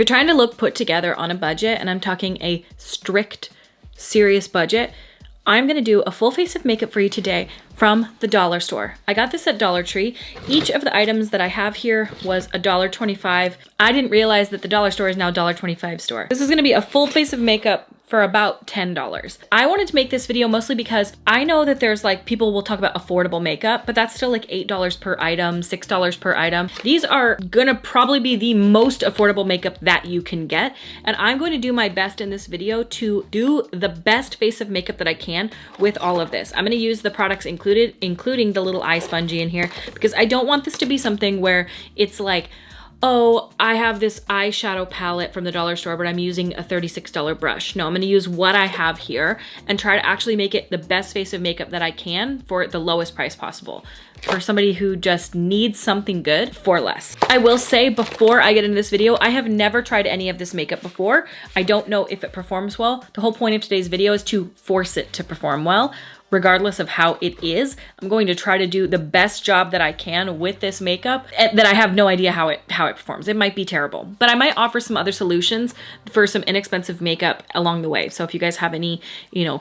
you're trying to look put together on a budget, and I'm talking a strict, serious budget, I'm gonna do a full face of makeup for you today from the dollar store. I got this at Dollar Tree. Each of the items that I have here was $1.25. I didn't realize that the dollar store is now $1.25 store. This is gonna be a full face of makeup for about $10. I wanted to make this video mostly because I know that there's like, people will talk about affordable makeup, but that's still like $8 per item, $6 per item. These are gonna probably be the most affordable makeup that you can get. And I'm going to do my best in this video to do the best face of makeup that I can with all of this. I'm gonna use the products included, including the little eye spongy in here, because I don't want this to be something where it's like, oh, I have this eyeshadow palette from the dollar store, but I'm using a $36 brush. No, I'm gonna use what I have here and try to actually make it the best face of makeup that I can for the lowest price possible. For somebody who just needs something good for less. I will say before I get into this video, I have never tried any of this makeup before. I don't know if it performs well. The whole point of today's video is to force it to perform well. Regardless of how it is, I'm going to try to do the best job that I can with this makeup that I have no idea how it performs. It might be terrible, but I might offer some other solutions for some inexpensive makeup along the way. So if you guys have any,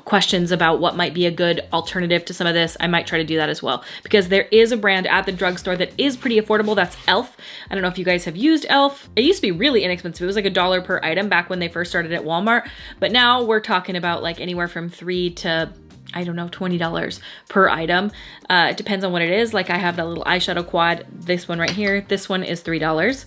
questions about what might be a good alternative to some of this, I might try to do that as well, because there is a brand at the drugstore that is pretty affordable. That's e.l.f. I don't know if you guys have used e.l.f. It used to be really inexpensive. It was like $1 per item back when they first started at Walmart, but now we're talking about like anywhere from $3 to, I don't know, $20 per item. It depends on what it is. Like I have that little eyeshadow quad, this one right here. This one is $3.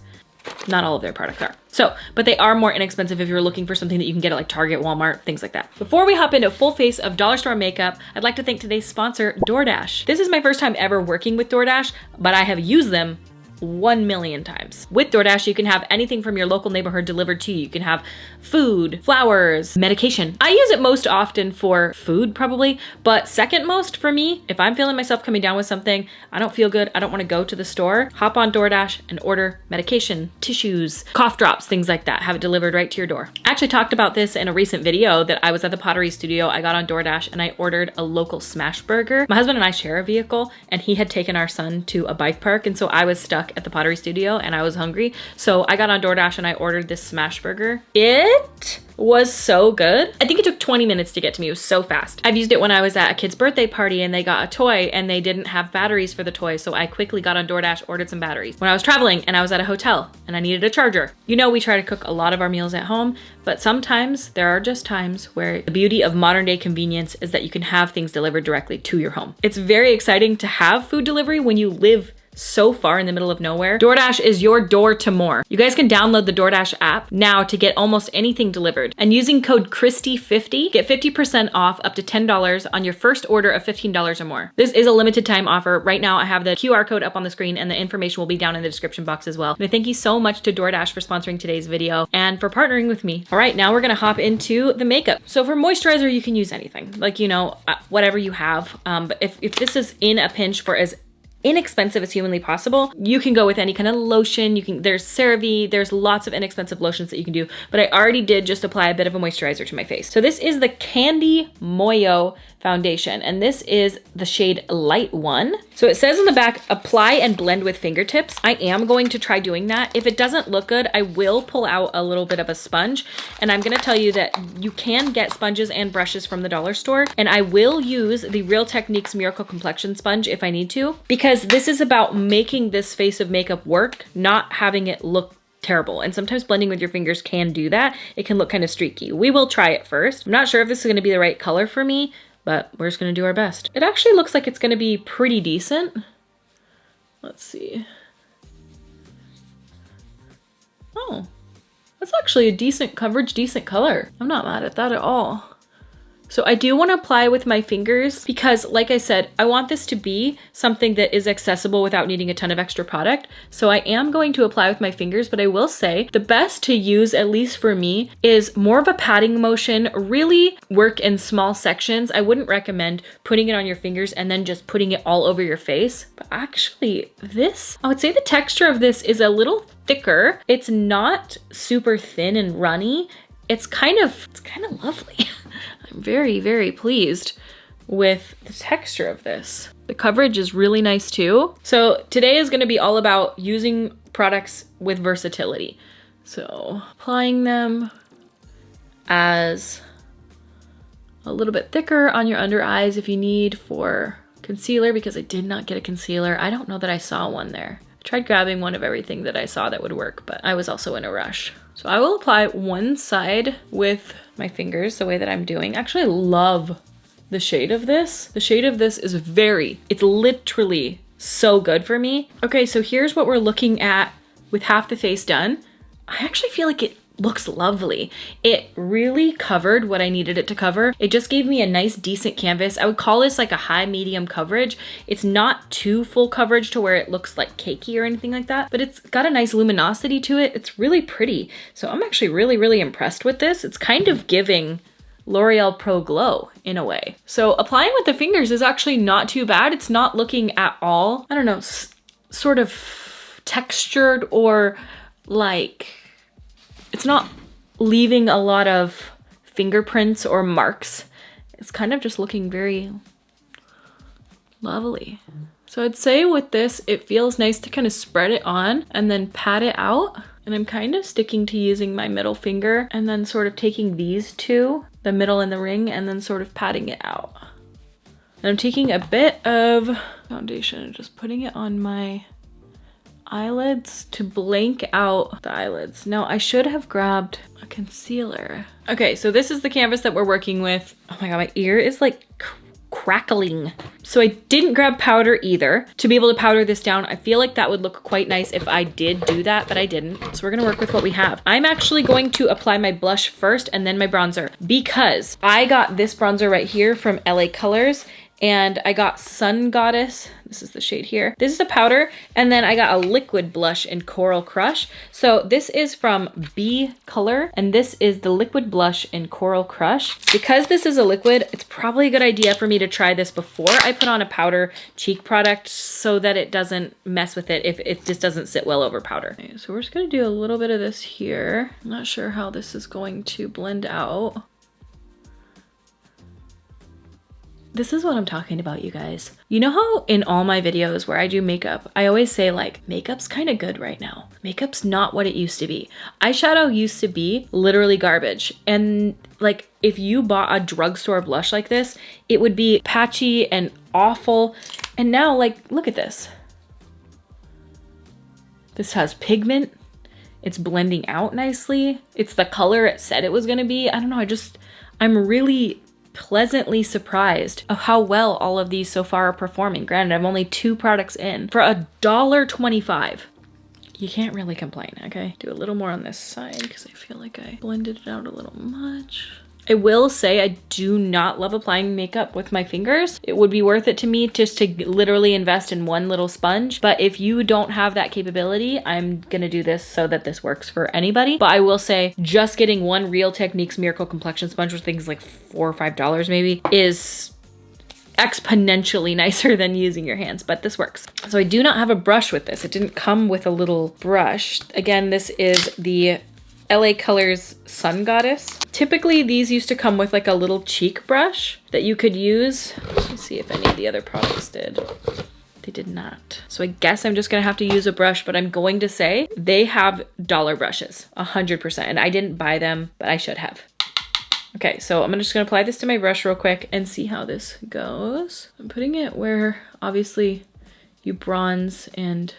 Not all of their products are. So, but they are more inexpensive if you're looking for something that you can get at like Target, Walmart, things like that. Before we hop into full face of dollar store makeup, I'd like to thank today's sponsor, DoorDash. This is my first time ever working with DoorDash, but I have used them 1 million times. With DoorDash, you can have anything from your local neighborhood delivered to you. You can have food, flowers, medication. I use it most often for food probably, but second most for me, if I'm feeling myself coming down with something, I don't feel good, I don't wanna go to the store, hop on DoorDash and order medication, tissues, cough drops, things like that, have it delivered right to your door. I actually talked about this in a recent video that I was at the pottery studio, I got on DoorDash and I ordered a local smash burger. My husband and I share a vehicle and he had taken our son to a bike park, and so I was stuck at the pottery studio and I was hungry. So I got on DoorDash and I ordered this smash burger. It was so good. I think it took 20 minutes to get to me. It was so fast. I've used it when I was at a kid's birthday party and they got a toy and they didn't have batteries for the toy. So I quickly got on DoorDash, ordered some batteries. When I was traveling and I was at a hotel and I needed a charger. We try to cook a lot of our meals at home, but sometimes there are just times where the beauty of modern day convenience is that you can have things delivered directly to your home. It's very exciting to have food delivery when you live so far in the middle of nowhere. DoorDash is your door to more. You guys can download the DoorDash app now to get almost anything delivered. And using code Kristi50, get 50% off up to $10 on your first order of $15 or more. This is a limited time offer. Right now I have the QR code up on the screen and the information will be down in the description box as well. And thank you so much to DoorDash for sponsoring today's video and for partnering with me. All right, now we're gonna hop into the makeup. So for moisturizer, you can use anything. Like, whatever you have. But if this is in a pinch for as inexpensive as humanly possible, you can go with any kind of lotion. There's CeraVe, there's lots of inexpensive lotions that you can do, but I already did just apply a bit of a moisturizer to my face. So this is the Candy Moyo foundation, and this is the shade Light 1. So it says on the back, apply and blend with fingertips. I am going to try doing that. If it doesn't look good, I will pull out a little bit of a sponge, and I'm gonna tell you that you can get sponges and brushes from the dollar store, and I will use the Real Techniques Miracle Complexion Sponge if I need to, because this is about making this face of makeup work, not having it look terrible. And sometimes blending with your fingers can do that. It can look kind of streaky. We will try it first. I'm not sure if this is gonna be the right color for me, but we're just gonna do our best. It actually looks like it's gonna be pretty decent. Let's see. Oh, that's actually a decent coverage, decent color. I'm not mad at that at all. So I do want to apply with my fingers because, like I said, I want this to be something that is accessible without needing a ton of extra product. So I am going to apply with my fingers, but I will say the best to use, at least for me, is more of a patting motion, really work in small sections. I wouldn't recommend putting it on your fingers and then just putting it all over your face. But actually this, I would say the texture of this is a little thicker. It's not super thin and runny. It's kind of lovely. I'm very, very pleased with the texture of this. The coverage is really nice too. So today is gonna be all about using products with versatility. So applying them as a little bit thicker on your under eyes if you need for concealer, because I did not get a concealer. I don't know that I saw one there. I tried grabbing one of everything that I saw that would work, but I was also in a rush. So I will apply one side with my fingers the way that I'm doing. Actually, I love the shade of this. The shade of this is it's literally so good for me. Okay, so here's what we're looking at with half the face done. I actually feel like it looks lovely. It really covered what I needed it to cover. It just gave me a nice, decent canvas. I would call this like a high medium coverage. It's not too full coverage to where it looks like cakey or anything like that, but it's got a nice luminosity to it. It's really pretty. So I'm actually really, really impressed with this. It's kind of giving L'Oreal Pro Glow in a way. So applying with the fingers is actually not too bad. It's not looking at all, I don't know, sort of textured or like, it's not leaving a lot of fingerprints or marks. It's kind of just looking very lovely. So I'd say with this, it feels nice to kind of spread it on and then pat it out. And I'm kind of sticking to using my middle finger and then sort of taking these two, the middle and the ring, and then sort of patting it out. And I'm taking a bit of foundation and just putting it on my eyelids to blank out the eyelids. Now I should have grabbed a concealer. Okay, so this is the canvas that we're working with. Oh my God, my ear is like crackling. So I didn't grab powder either to be able to powder this down. I feel like that would look quite nice if I did do that, but I didn't. So we're gonna work with what we have. I'm actually going to apply my blush first and then my bronzer, because I got this bronzer right here from LA Colors, and I got Sun Goddess. This is the shade here. This is a powder, and then I got a liquid blush in Coral Crush. So this is from B Color, and this is the liquid blush in Coral Crush. Because this is a liquid, it's probably a good idea for me to try this before I put on a powder cheek product so that it doesn't mess with it if it just doesn't sit well over powder. Okay, so we're just gonna do a little bit of this here. I'm not sure how this is going to blend out. This is what I'm talking about, you guys. You know how in all my videos where I do makeup, I always say like, makeup's kind of good right now. Makeup's not what it used to be. Eyeshadow used to be literally garbage. And like, if you bought a drugstore blush like this, it would be patchy and awful. And now, like, look at this. This has pigment. It's blending out nicely. It's the color it said it was gonna be. I don't know, I'm really pleasantly surprised of how well all of these so far are performing. Granted, I'm only 2 products in for $1.25. You can't really complain, okay? Do a little more on this side because I feel like I blended it out a little much. I will say I do not love applying makeup with my fingers. It would be worth it to me just to literally invest in one little sponge. But if you don't have that capability, I'm gonna do this so that this works for anybody. But I will say just getting one Real Techniques Miracle Complexion Sponge, which things like $4 or $5 maybe, is exponentially nicer than using your hands, but this works. So I do not have a brush with this. It didn't come with a little brush. Again, this is the LA Colors Sun Goddess. Typically these used to come with like a little cheek brush that you could use. Let's see if any of the other products did. They did not. So I guess I'm just gonna have to use a brush, but I'm going to say they have dollar brushes, 100%. And I didn't buy them, but I should have. Okay, so I'm just gonna apply this to my brush real quick and see how this goes. I'm putting it where obviously you bronze and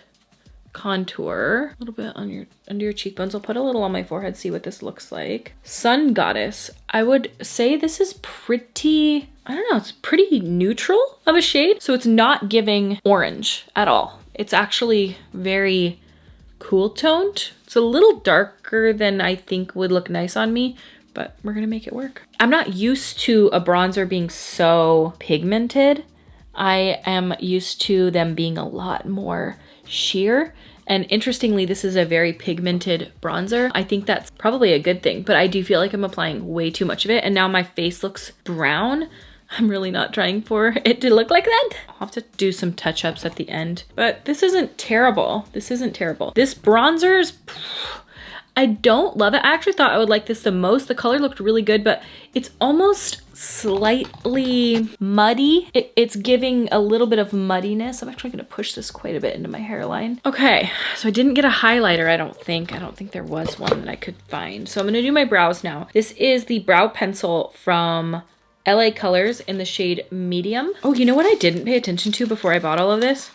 contour. A little bit on under your cheekbones. I'll put a little on my forehead, see what this looks like. Sun Goddess. I would say this is pretty, I don't know, it's pretty neutral of a shade. So it's not giving orange at all. It's actually very cool toned. It's a little darker than I think would look nice on me, but we're gonna make it work. I'm not used to a bronzer being so pigmented. I am used to them being a lot more sheer. And interestingly, this is a very pigmented bronzer. I think that's probably a good thing, but I do feel like I'm applying way too much of it. And now my face looks brown. I'm really not trying for it to look like that. I'll have to do some touch-ups at the end, but this isn't terrible. This isn't terrible. This bronzer's, I don't love it. I actually thought I would like this the most. The color looked really good, but it's almost slightly muddy. It's giving a little bit of muddiness. I'm actually gonna push this quite a bit into my hairline. Okay, so I didn't get a highlighter, I don't think. I don't think there was one that I could find. So I'm gonna do my brows now. This is the brow pencil from LA Colors in the shade Medium. Oh, you know what I didn't pay attention to before I bought all of this?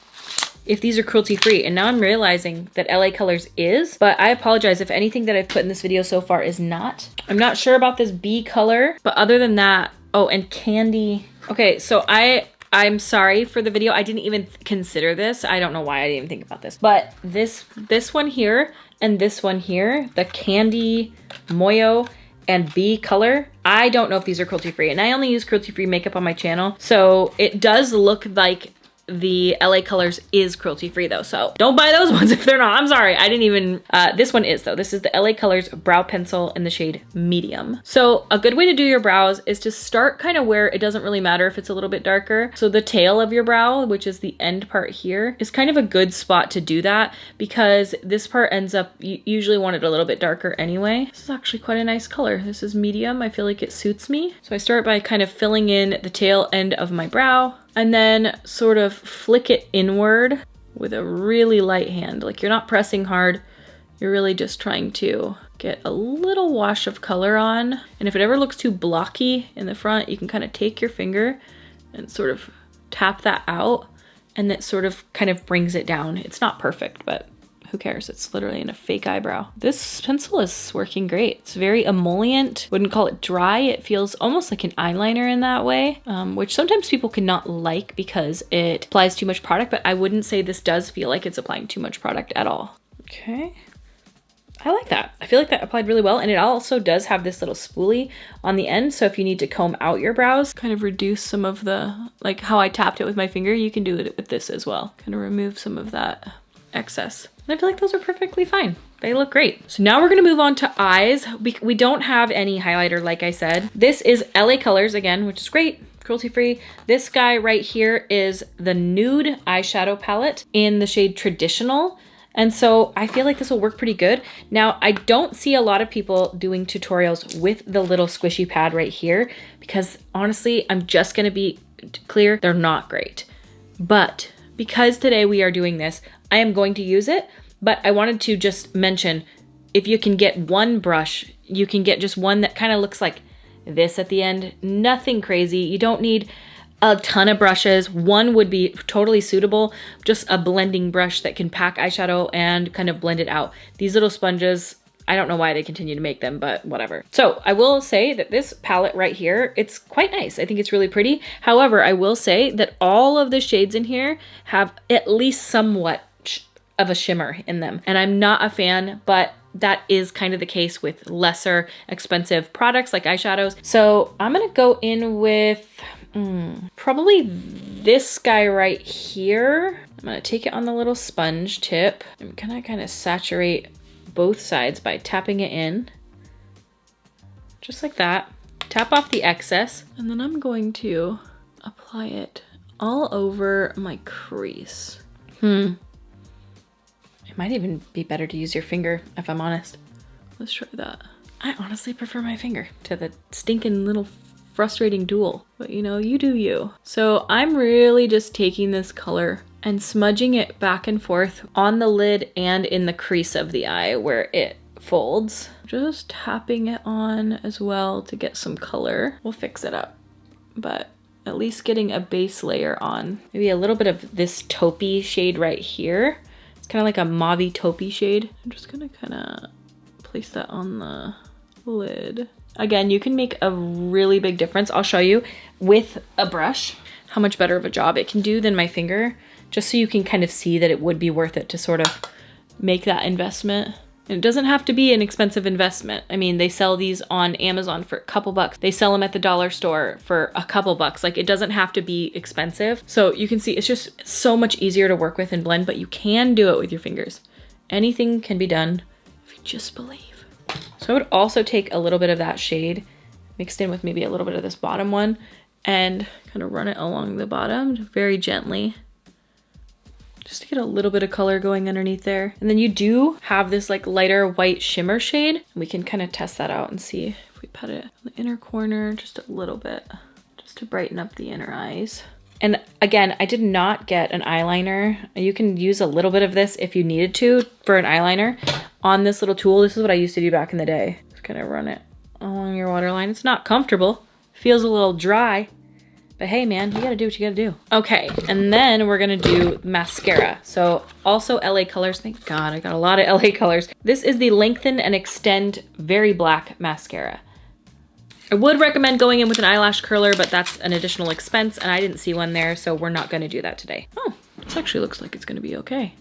If these are cruelty free, and now I'm realizing that LA Colors is, but I apologize if anything that I've put in this video so far is not. I'm not sure about this B color, but other than that, oh, and Candy. Okay, so I'm sorry for the video. I didn't even consider this. I don't know why I didn't even think about this, but this one here and this one here, the Candy, Moyo, and B color, I don't know if these are cruelty free, and I only use cruelty free makeup on my channel, so it does look like the LA Colors is cruelty free though, so don't buy those ones if they're not. I'm sorry, I didn't even, this one is though. This is the LA Colors brow pencil in the shade Medium. So a good way to do your brows is to start kind of where it doesn't really matter if it's a little bit darker. So the tail of your brow, which is the end part here, is kind of a good spot to do that because this part ends up, you usually want it a little bit darker anyway. This is actually quite a nice color. This is medium. I feel like it suits me. So I start by kind of filling in the tail end of my brow, and then sort of flick it inward with a really light hand. Like you're not pressing hard, you're really just trying to get a little wash of color on. And if it ever looks too blocky in the front, you can kind of take your finger and sort of tap that out, and that sort of kind of brings it down. It's not perfect, but who cares? It's literally in a fake eyebrow. This pencil is working great. It's very emollient. Wouldn't call it dry. It feels almost like an eyeliner in that way, which sometimes people cannot like because it applies too much product, but I wouldn't say this does feel like it's applying too much product at all. Okay. I like that. I feel like that applied really well, and it also does have this little spoolie on the end, so if you need to comb out your brows, kind of reduce some of the, like how I tapped it with my finger, you can do it with this as well. Kind of remove some of that excess. And I feel like those are perfectly fine. They look great. So now we're gonna move on to eyes. We don't have any highlighter, like I said. This is LA Colors again, which is great, cruelty free. This guy right here is the nude eyeshadow palette in the shade Traditional. And so I feel like this will work pretty good. Now, I don't see a lot of people doing tutorials with the little squishy pad right here because honestly, I'm just gonna be clear, they're not great. But because today we are doing this, I am going to use it, but I wanted to just mention, if you can get one brush, you can get just one that kind of looks like this at the end. Nothing crazy. You don't need a ton of brushes. One would be totally suitable, just a blending brush that can pack eyeshadow and kind of blend it out. These little sponges, I don't know why they continue to make them, but whatever. So I will say that this palette right here, it's quite nice. I think it's really pretty. However, I will say that all of the shades in here have at least somewhat of a shimmer in them. And I'm not a fan, but that is kind of the case with lesser expensive products like eyeshadows. So I'm gonna go in with probably this guy right here. I'm gonna take it on the little sponge tip. I'm gonna kind of saturate both sides by tapping it in. Just like that. Tap off the excess. And then I'm going to apply it all over my crease. It might even be better to use your finger, if I'm honest. Let's try that. I honestly prefer my finger to the stinking little frustrating tool, but you know, you do you. So I'm really just taking this color and smudging it back and forth on the lid and in the crease of the eye where it folds. Just tapping it on as well to get some color. We'll fix it up, but at least getting a base layer on. Maybe a little bit of this taupey shade right here. It's kind of like a mauvey taupey shade. I'm just gonna kind of place that on the lid. Again, you can make a really big difference. I'll show you with a brush how much better of a job it can do than my finger, just so you can kind of see that it would be worth it to sort of make that investment. And it doesn't have to be an expensive investment. I mean, they sell these on Amazon for a couple bucks. They sell them at the dollar store for a couple bucks. Like, it doesn't have to be expensive. So you can see it's just so much easier to work with and blend, but you can do it with your fingers. Anything can be done if you just believe. So I would also take a little bit of that shade mixed in with maybe a little bit of this bottom one and kind of run it along the bottom very gently just to get a little bit of color going underneath there. And then you do have this like lighter white shimmer shade. We can kind of test that out and see if we put it in the inner corner just a little bit, just to brighten up the inner eyes. And again, I did not get an eyeliner. You can use a little bit of this if you needed to for an eyeliner on this little tool. This is what I used to do back in the day. Just kind of run it along your waterline. It's not comfortable, feels a little dry. But hey man, you gotta do what you gotta do. Okay, and then we're gonna do mascara. So also LA Colors, thank God, I got a lot of LA Colors. This is the Lengthen and Extend Very Black Mascara. I would recommend going in with an eyelash curler, but that's an additional expense and I didn't see one there, so we're not gonna do that today. Oh, this actually looks like it's gonna be okay.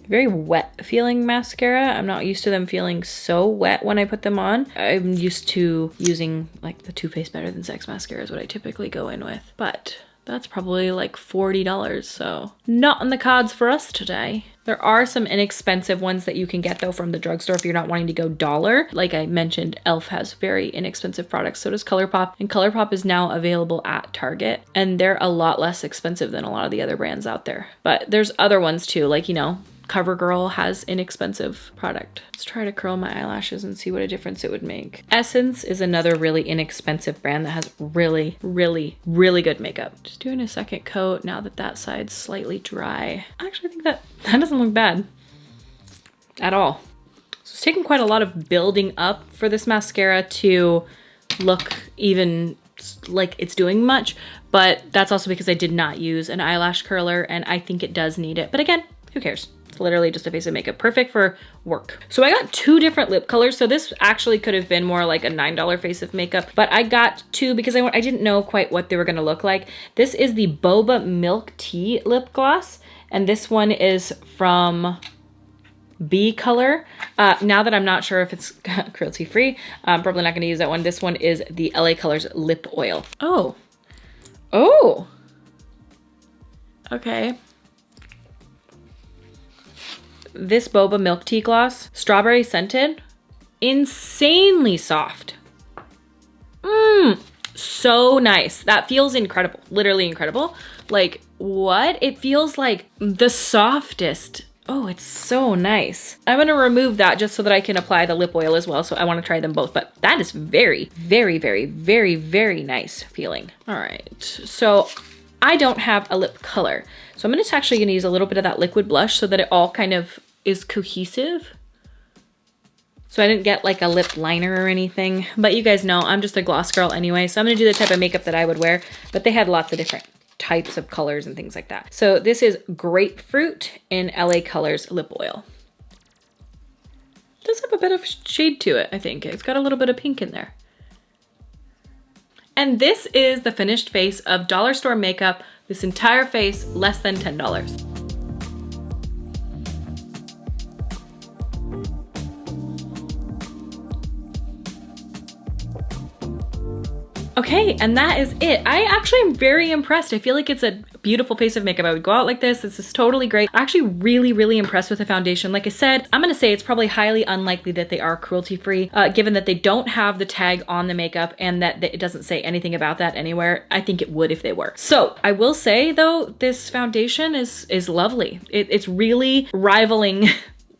Very wet feeling mascara. I'm not used to them feeling so wet when I put them on. I'm used to using like the Too Faced Better Than Sex mascara is what I typically go in with, but that's probably like $40, so not on the cards for us today. There are some inexpensive ones that you can get though from the drugstore if you're not wanting to go dollar. Like I mentioned, e.l.f. has very inexpensive products, so does ColourPop, and ColourPop is now available at Target, and they're a lot less expensive than a lot of the other brands out there. But there's other ones too, like, you know, CoverGirl has inexpensive product. Let's try to curl my eyelashes and see what a difference it would make. Essence is another really inexpensive brand that has really, really, really good makeup. Just doing a second coat now that that side's slightly dry. Actually, I think that doesn't look bad at all. So it's taken quite a lot of building up for this mascara to look even like it's doing much, but that's also because I did not use an eyelash curler and I think it does need it. But again, who cares? It's literally just a face of makeup, perfect for work. So I got two different lip colors. So this actually could have been more like a $9 face of makeup, but I got two because I didn't know quite what they were gonna look like. This is the Boba Milk Tea lip gloss, and this one is from B Color. Now that I'm not sure if it's cruelty free, I'm probably not gonna use that one. This one is the LA Colors lip oil. Oh, okay. This Boba Milk Tea Gloss, strawberry scented, insanely soft. So nice. That feels incredible, literally incredible. Like what? It feels like the softest. Oh, it's so nice. I'm gonna remove that just so that I can apply the lip oil as well. So I wanna try them both, but that is very, very, very, very, very nice feeling. All right, so I don't have a lip color. So I'm actually gonna use a little bit of that liquid blush so that it all kind of is cohesive. So I didn't get like a lip liner or anything, but you guys know I'm just a gloss girl anyway. So I'm gonna do the type of makeup that I would wear, but they had lots of different types of colors and things like that. So this is Grapefruit in LA Colors lip oil. It does have a bit of shade to it, I think. It's got a little bit of pink in there. And this is the finished face of dollar store makeup. This entire face, less than $10. Okay, and that is it. I actually am very impressed. I feel like it's a beautiful face of makeup. I would go out like this. This is totally great. I'm actually really, really impressed with the foundation. Like I said, I'm gonna say it's probably highly unlikely that they are cruelty-free, given that they don't have the tag on the makeup and that it doesn't say anything about that anywhere. I think it would if they were. So I will say though, this foundation is lovely. It's really rivaling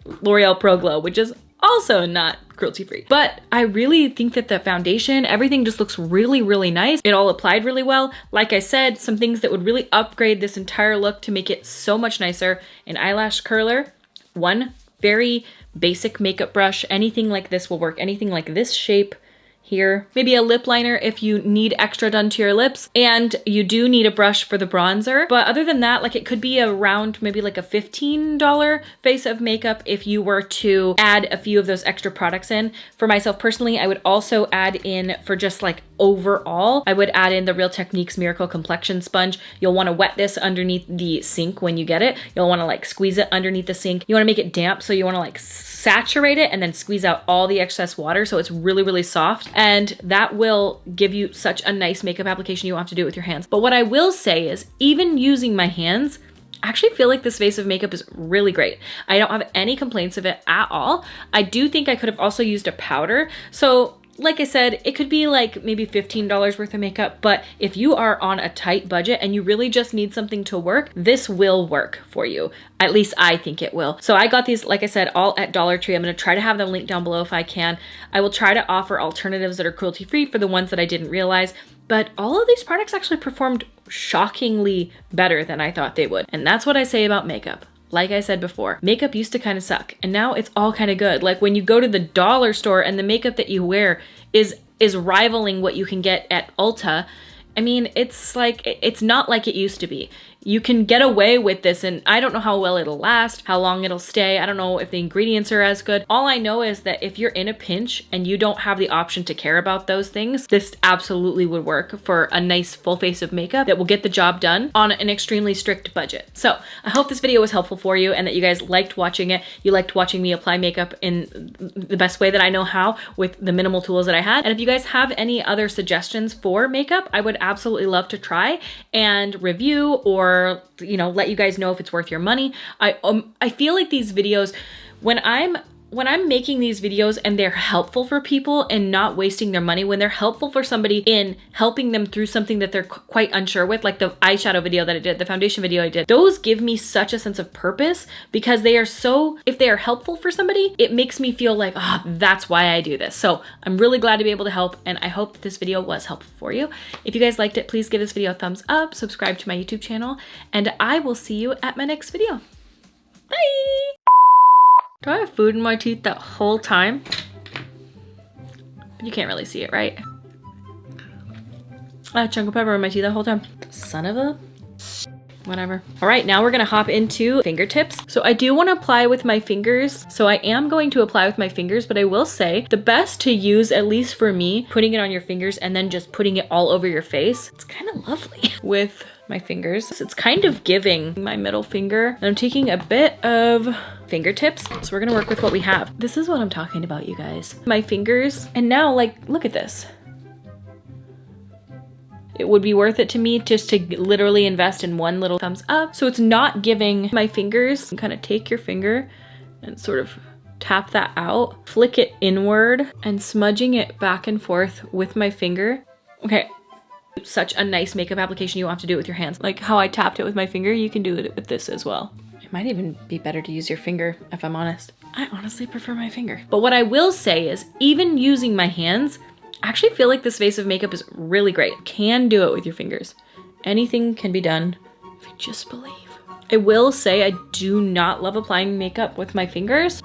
L'Oreal Pro Glow, which is also not cruelty free. But I really think that the foundation, everything just looks really, really nice. It all applied really well. Like I said, some things that would really upgrade this entire look to make it so much nicer. An eyelash curler, one very basic makeup brush. Anything like this will work. Anything like this shape here. Maybe a lip liner if you need extra done to your lips, and you do need a brush for the bronzer. But other than that, like it could be around maybe like a $15 face of makeup if you were to add a few of those extra products in. For myself personally, I would also add in, for just like overall, I would add in the Real Techniques Miracle Complexion Sponge. You'll want to wet this underneath the sink when you get it. You'll want to like squeeze it underneath the sink. You want to make it damp, so you want to like saturate it and then squeeze out all the excess water so it's really, really soft. And that will give you such a nice makeup application. You don't have to do it with your hands. But what I will say is, even using my hands, I actually feel like this face of makeup is really great. I don't have any complaints of it at all. I do think I could have also used a powder. So like I said, it could be like maybe $15 worth of makeup, but if you are on a tight budget and you really just need something to work, this will work for you. At least I think it will. So I got these, like I said, all at Dollar Tree. I'm gonna try to have them linked down below if I can. I will try to offer alternatives that are cruelty-free for the ones that I didn't realize, but all of these products actually performed shockingly better than I thought they would. And that's what I say about makeup. Like I said before, makeup used to kind of suck and now it's all kind of good. Like when you go to the dollar store and the makeup that you wear is rivaling what you can get at Ulta, I mean, it's like, it's not like it used to be. You can get away with this, and I don't know how well it'll last, how long it'll stay. I don't know if the ingredients are as good. All I know is that if you're in a pinch and you don't have the option to care about those things, this absolutely would work for a nice full face of makeup that will get the job done on an extremely strict budget. So I hope this video was helpful for you and that you guys liked watching it. You liked watching me apply makeup in the best way that I know how with the minimal tools that I had. And if you guys have any other suggestions for makeup, I would absolutely love to try and review or, you know, let you guys know if it's worth your money. I feel like these videos, when I'm making these videos and they're helpful for people and not wasting their money, when they're helpful for somebody in helping them through something that they're quite unsure with, like the eyeshadow video that I did, the foundation video I did, those give me such a sense of purpose because they are so, if they are helpful for somebody, it makes me feel like, oh, that's why I do this. So I'm really glad to be able to help, and I hope that this video was helpful for you. If you guys liked it, please give this video a thumbs up, subscribe to my YouTube channel, and I will see you at my next video. Bye! Do I have food in my teeth that whole time? You can't really see it, right? I had chunk of pepper in my teeth the whole time. Son of a... whatever. All right, now we're gonna hop into fingertips. So I do wanna apply with my fingers. So I am going to apply with my fingers, but I will say the best to use, at least for me, putting it on your fingers and then just putting it all over your face. It's kind of lovely with my fingers. It's kind of giving my middle finger. And I'm taking a bit of fingertips. So we're gonna work with what we have. This is what I'm talking about, you guys. My fingers, and now like, look at this. It would be worth it to me just to literally invest in one little thumbs up. So it's not giving my fingers. Kind of take your finger and sort of tap that out, flick it inward and smudging it back and forth with my finger. Okay. Such a nice makeup application. You don't have to do it with your hands. Like how I tapped it with my finger, you can do it with this as well. It might even be better to use your finger, if I'm honest. I honestly prefer my finger. But what I will say is, even using my hands, I actually feel like this face of makeup is really great. You can do it with your fingers. Anything can be done if you just believe. I will say I do not love applying makeup with my fingers.